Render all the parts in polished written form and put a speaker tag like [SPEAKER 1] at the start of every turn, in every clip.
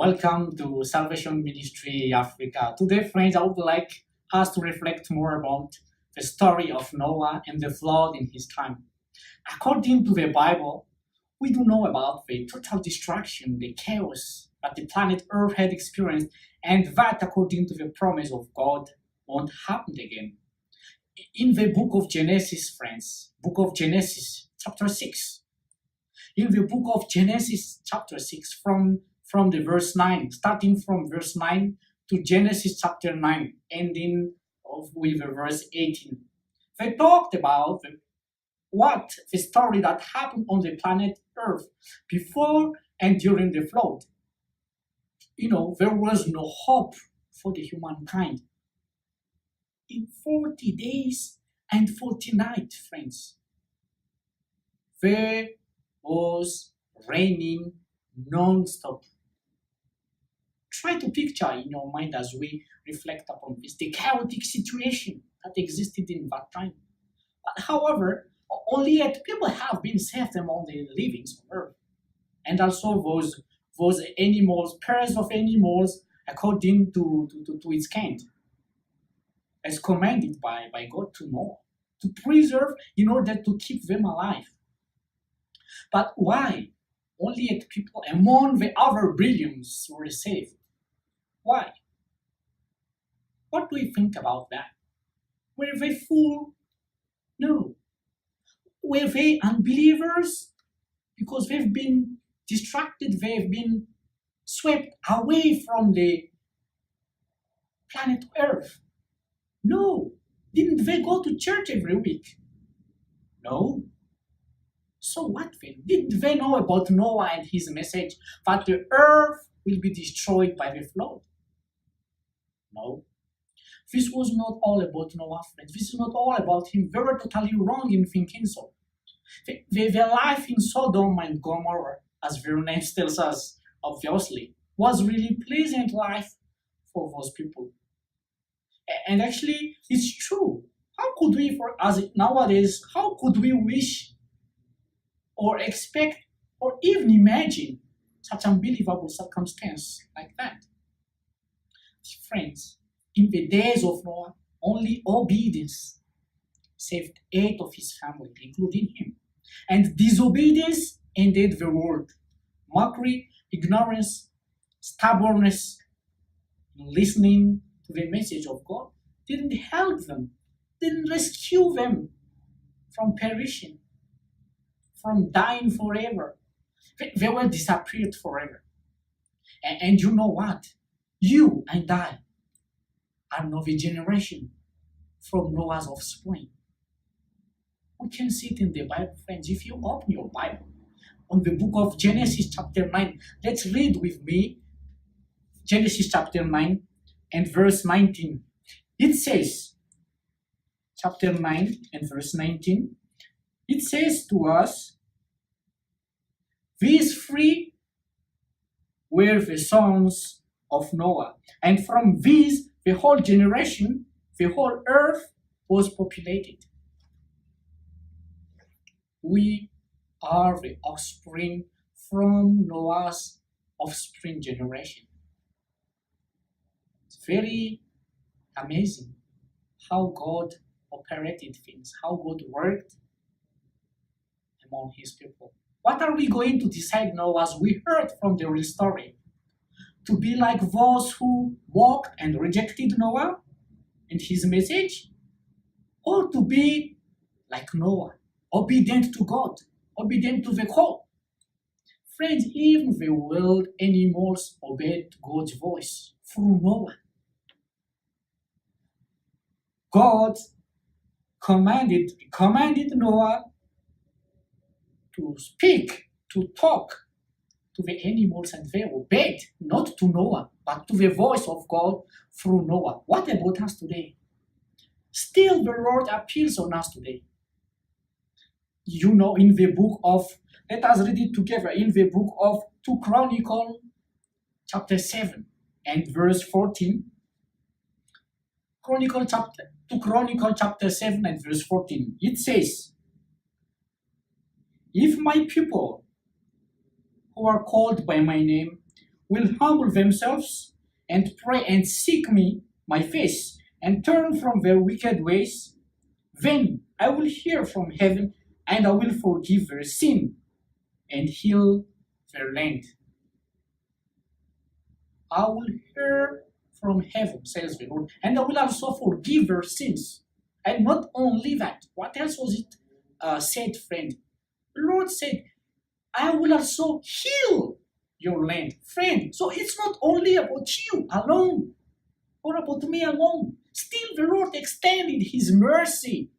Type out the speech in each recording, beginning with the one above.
[SPEAKER 1] Welcome to Salvation Ministry Africa. Today, friends, I would like us to reflect more about the story of Noah and the flood in his time. According to the Bible, we do know about the total destruction, the chaos that the planet Earth had experienced, and that, according to the promise of God, won't happen again. In the book of Genesis, friends, book of Genesis, chapter 6, in the book of Genesis, chapter 6, from the verse 9, starting from verse 9 to Genesis chapter 9, ending off with verse 18. They talked about the story that happened on the planet Earth before and during the flood. There was no hope for the humankind. In 40 days and 40 nights, friends, there was raining non-stop. Try to picture in your mind as we reflect upon this, the chaotic situation that existed in that time. But however, only yet people have been saved among the living on earth. And also those animals, pairs of animals, according to its kind, as commanded by God to Noah, to preserve in order to keep them alive. But why? Only yet people among the other billions were saved. Why? What do you think about that? Were they fool? No. Were they unbelievers? Because they've been distracted, they've been swept away from the planet Earth. No. Didn't they go to church every week? No. So what then? Didn't they know about Noah and his message that the earth will be destroyed by the flood? No. This was not all about Noah, friends. This is not all about him. They were totally wrong in thinking so. The life in Sodom and Gomorrah, as their name tells us, obviously, was really pleasant life for those people. And actually, it's true. How could we, nowadays, how could we wish or expect or even imagine such unbelievable circumstance like that? Friends, in the days of Noah, only obedience saved 8 of his family, including him. And disobedience ended the world. Mockery, ignorance, stubbornness, listening to the message of God didn't help them, didn't rescue them from perishing, from dying forever. They were disappeared forever. And you know what? You and I are not the generation from Noah's offspring. We can see it in the Bible, friends. If you open your Bible on the book of Genesis chapter 9, let's read with me Genesis chapter 9 and verse 19. It says, chapter 9 and verse 19, it says to us, these 3 were the sons of Noah, and from these the whole generation, the whole earth was populated. We are the offspring from Noah's offspring generation. It's very amazing how God operated things, how God worked among his people. What are we going to decide now as we heard from the real story? To be like those who mocked and rejected Noah and his message? Or to be like Noah, obedient to God, obedient to the call? Friends, even the wild animals obeyed God's voice through Noah. God commanded Noah to speak, to talk to the animals, and they obeyed, not to Noah, but to the voice of God through Noah. What about us today? Still, the Lord appeals on us today. In the book of, let us read it together, in the book of 2 Chronicles, chapter 7 and verse 14. 2 Chronicles chapter 7 and verse 14. It says, if my people who are called by my name will humble themselves and pray and seek me, my face, and turn from their wicked ways, then I will hear from heaven and I will forgive their sin and heal their land. I will hear from heaven, says the Lord, and I will also forgive their sins. And not only that, what else was it said, friend? The Lord said, I will also heal your land, friend. So it's not only about you alone or about me alone. Still, the Lord extended His mercy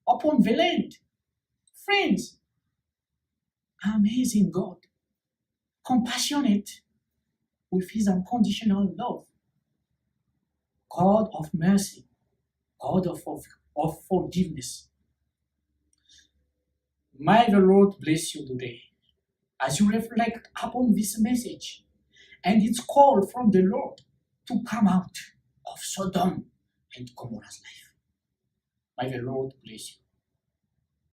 [SPEAKER 1] upon the land. Friends, amazing God, compassionate with His unconditional love, God of mercy, God of forgiveness. May the Lord bless you today as you reflect upon this message and its call from the Lord to come out of Sodom and Gomorrah's life. May the Lord bless you.